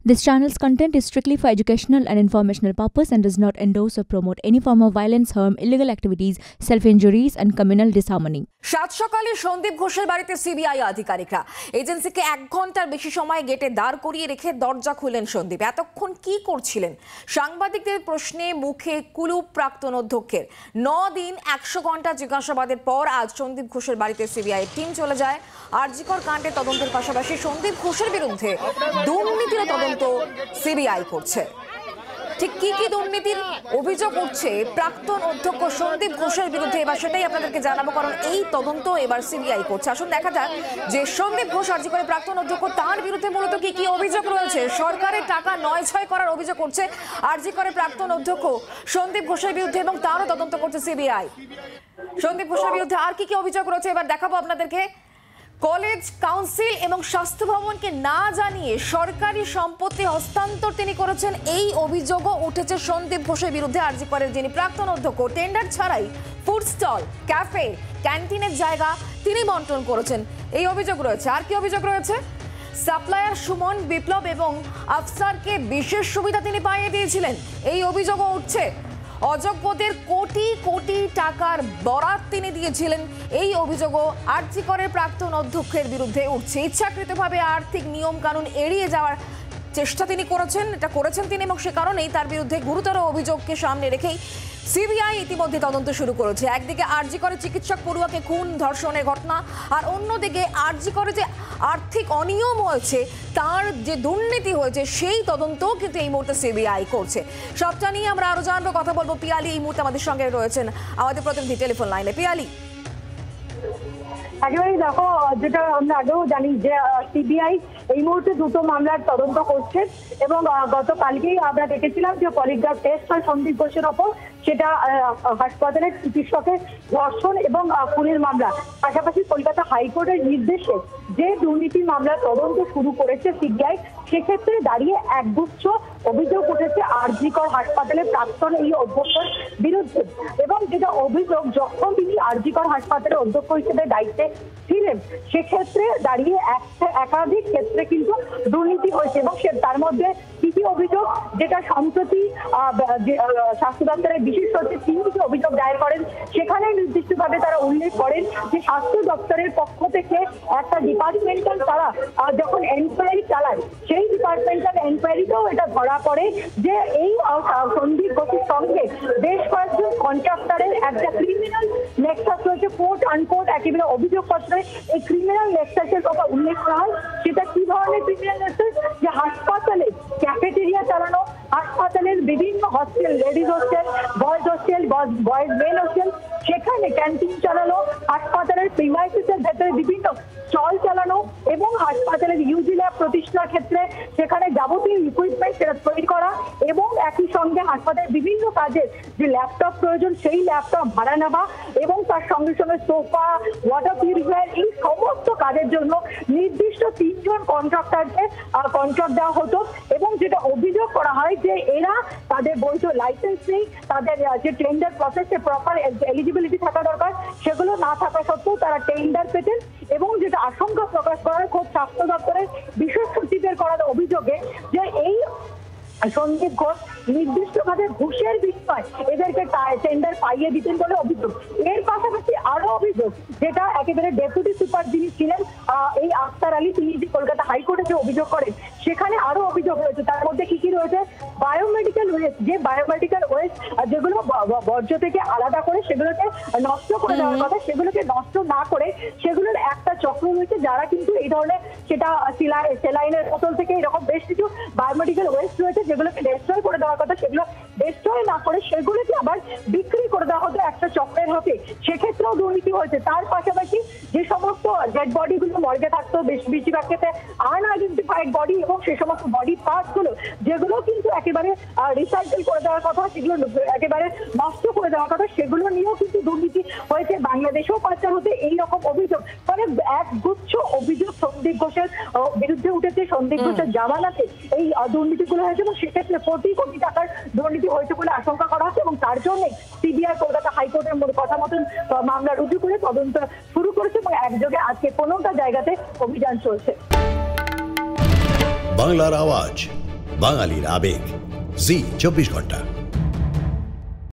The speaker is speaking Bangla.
This channel's content is strictly for educational and informational purpose and does not endorse or promote any form of violence, harm, illegal activities, self-injuries and communal disharmony. সাত সকালে সন্দীপ ঘোষের বাড়িতে সিবিআই আধিকারিকরা এজেন্সিকে 1 ঘন্টার বেশি সময় গেটে দাঁড় করিয়ে রেখে দরজা খুললেন সন্দীপ। এতক্ষণ কি করছিলেন? সাংবাদিকদের প্রশ্নে মুখে কুলুপ প্রাক্তন অধ্যক্ষের। 9 দিন 100 ঘন্টা জিজ্ঞাসাবাদের পর আজ সন্দীপ ঘোষের বাড়িতে সিবিআই টিম চলে যায়। আরজিকর কাণ্ডে তদন্তের পাশাপাশি সন্দীপ ঘোষের বিরুদ্ধে দুর্নীতির তদন্ত সিবিআই করছে। ঠিক কি দুর্নীতির অভিযোগ উঠছে প্রাক্তন অধ্যক্ষ সন্দীপ ঘোষের বিরুদ্ধে, এবার সেটাই আপনাদেরকে জানাবো, কারণ এই তদন্ত এবার সিবিআই করছে। আসুন দেখা যাক যে সন্দীপ ঘোষ আরজিকরের প্রাক্তন অধ্যক্ষ, তার বিরুদ্ধে মূলত কি অভিযোগ রয়েছে। সরকারের টাকা নয়-ছয় করার অভিযোগ করছে আরজিকরের প্রাক্তন অধ্যক্ষ সন্দীপ ঘোষের বিরুদ্ধে এবং তারও তদন্ত করছে সিবিআই। সন্দীপ ঘোষের বিরুদ্ধে আর কি অভিযোগ রয়েছে এবার দেখাবো আপনাদেরকে। কলেজ, কাউন্সিল এবং স্বাস্থ্য ভবনকে না জানিয়ে সরকারি সম্পত্তি হস্তান্তর তিনি করেছেন, এই অভিযোগও উঠেছে সন্দীপ ঘোষের বিরুদ্ধে। আরজিকরের যিনি প্রাক্তন অধ্যক্ষ, টেন্ডার ছাড়াই ফুড স্টল, ক্যাফে, ক্যান্টিনের জায়গা তিনি বন্টন করেছেন, এই অভিযোগ রয়েছে। আর কি অভিযোগ রয়েছে? সাপ্লায়ার সুমন, বিপ্লব এবং আফসারকে বিশেষ সুবিধা তিনি পাইয়ে দিয়েছিলেন, এই অভিযোগও উঠছে। অযোগ্যদের কোটি কোটি টাকার বরাত তিনি দিয়েছিলেন, এই অভিযোগও আরজিকরের প্রাক্তন অধ্যক্ষের বিরুদ্ধে উঠছে। ইচ্ছাকৃতভাবে আর্থিক নিয়ম কানুন এড়িয়ে যাওয়ার চেষ্টা তিনি করেছেন তিনি, এবং সে কারণেই তার বিরুদ্ধে গুরুতর অভিযোগকে সামনে রেখেই সিবিআই ইতিমধ্যে তদন্ত শুরু করেছে। একদিকে আরজিকরে চিকিৎসক পড়ুয়াকে খুন ধর্ষণের ঘটনা, আর অন্যদিকে আরজিকরে যে আর্থিক অনিয়ম হয়েছে, তার যে দুর্নীতি হয়েছে, সেই তদন্তও কিন্তু এই মুহূর্তে সিবিআই করছে। সবটা নিয়ে আমরা আরো জানবো, কথা বলবো। পিয়ালি এই মুহূর্তে আমাদের সঙ্গে রয়েছেন, আমাদের প্রতিনিধি টেলিফোন লাইনে। পিয়ালি, একেবারে দেখো, যেটা আমরা আগেও জানি যে সিবিআই এই মুহূর্তে দুটো মামলার তদন্ত করছে এবং গতকালকেই আমরা দেখেছিলাম যে পলিগ্রাফ টেস্ট হয় সন্দীপ ঘোষের ওপর, সেটা হাসপাতালের চিকিৎসকের ধর্ষণ এবং খুনের মামলা। পাশাপাশি কলকাতা হাইকোর্টের নির্দেশে যে দুর্নীতি মামলার তদন্ত শুরু করেছে সিবিআই, সেক্ষেত্রে দাঁড়িয়ে একগুচ্ছ অভিযোগ উঠেছে আরজিকর হাসপাতালের প্রাক্তন এই অধ্যক্ষের বিরুদ্ধে। এবং যেটা অভিযোগ, যখন তিনি আরজিকর হাসপাতালের অধ্যক্ষ হিসেবে দায়িত্বে ছিলেন, সেক্ষেত্রে দাঁড়িয়ে একাধিক ক্ষেত্রে কিন্তু দুর্নীতি হয়েছে। এবং তার মধ্যে কি অভিযোগ, যেটা সম্প্রতি স্বাস্থ্য দপ্তরের বিশেষ সচিব তিনি যে অভিযোগ দায়ের করেন, সেখানে নির্দিষ্টভাবে তারা উল্লেখ করেন যে স্বাস্থ্য দপ্তরের পক্ষ থেকে একটা ডিপার্টমেন্টাল তারা যখন এনকোয়ারি চালায়, সেই ডিপার্টমেন্টাল এনকোয়ারিতেও এটা ধরা পড়ে যে এই সন্দীপ ঘোষের সঙ্গে বেশ কয়েকজন কন্ট্রাক্টরের একটা ক্রিমিনাল নেক্সাস রয়েছে, কোর্ট আনকোর্ট একেবারে অভিযোগপত্রে এই ক্রিমিনাল নেক্সাসের কথা উল্লেখ করা হয়। সেটা কি ধরনের ক্রিমিনাল নেক্সাস? যে হাসপাতালে ক্যাফেটেরিয়া চালানো, হাসপাতালের বিভিন্ন hostel, ladies hostel, boys hostel, boys male hostel, সেখানে ক্যান্টিন চালানো, হাসপাতালের প্রিমাইসেসের ভেতরে বিভিন্ন স্টল চালানো এবং হাসপাতালের ইউজি ল্যাব প্রতিষ্ঠার ক্ষেত্রে সেখানে যাবতীয় ইকুইপমেন্ট সেটা তৈরি করা, এবং একই সঙ্গে হাসপাতালের বিভিন্ন কাজের যে ল্যাপটপ প্রয়োজন, সেই ল্যাপটপ ভাড়া নেওয়া, এবং তার সঙ্গে সঙ্গে সোফা, ওয়াটার পিউরিফায়ার, এই সমস্ত কাজের জন্য নির্দিষ্ট 3 জন কন্ট্রাক্টরকে কন্ট্রাক্ট দেওয়া হতো। এবং যেটা অভিযোগ করা হয় যে এরা তাদের বৈধ লাইসেন্স নেই, তাদের যে টেন্ডার প্রসেসে প্রপার এলিজিবিলিটি থাকা দরকার, সেগুলো না থাকা সত্ত্বেও তারা টেন্ডার পেতেন। এবং যেটা আশঙ্কা প্রকাশ করা হয় খোদ স্বাস্থ্য দপ্তরের বিশেষ সচিবের করার অভিযোগে, যে এই সন্দীপ ঘোষ নির্দিষ্টভাবে ঘুষের বিনিময়ে এদেরকে টেন্ডার পাইয়ে দিতেন বলে অভিযোগ। এর পাশাপাশি আরো অভিযোগ, যেটা একেবারে ডেপুটি সুপার যিনি ছিলেন এই আখতার আলী, তিনি যে কলকাতা হাইকোর্টে যে অভিযোগ করেন, সেখানে আরো অভিযোগ রয়েছে। তার মধ্যে কি রয়েছে? বায়োমেডিক্যাল ওয়েস্ট, যে বায়োমেডিক্যাল ওয়েস্ট যেগুলো বর্জ্য থেকে আলাদা করে সেগুলোকে নষ্ট করে দেওয়ার কথা, সেগুলোকে নষ্ট না করে সেগুলোর একটা চক্র রয়েছে, যারা কিন্তু এই ধরনের, সেটা সেলাইনের বোতল থেকে এরকম বেশ কিছু বায়োমেডিক্যাল ওয়েস্ট রয়েছে, যেগুলোকে ডেস্ট্রয় করে দেওয়ার কথা, সেগুলো ডেস্ট্রয় না করে সেগুলোকে আবার বিক্রি করে দেওয়া হতো একটা চক্রের হাতে, সেক্ষেত্রেও দুর্নীতি হয়েছে। তার পাশাপাশি যে সমস্ত ডেড বডিগুলো মর্গে থাকতো, বেশিরভাগ ক্ষেত্রে আনআইডেন্টিফাইড বডি, এবং সেই সমস্ত বডি পার্টস গুলো যেগুলো কিন্তু একেবারে রিসাইকেল করে দেওয়ার কথা, সেগুলো একেবারে নষ্ট করে দেওয়ার কথা, সেগুলো নিয়েও কিন্তু দুর্নীতি হয়েছে। বাংলাদেশেও পাচার হতে এইরকম অভিযোগ, মানে একগুচ্ছ অভিযোগ সন্দীপ ঘোষের বিরুদ্ধে উঠেছে। সন্দীপ ঘোষের জামানাতে এই দুর্নীতিগুলো হয়েছে এবং সেক্ষেত্রে কোটি কোটি টাকার দুর্নীতি হয়েছে বলে আশঙ্কা করা হচ্ছে, এবং তার জন্য সিবিআই কলকাতা হাইকোর্টের কথা মতন মামলা রুজু করে তদন্ত শুরু করেছে এবং একযোগে আজকে 15টা জায়গাতে অভিযান চলছে। বাংলার আওয়াজ। বাঙালির আবেগ জি 24 ঘন্টা।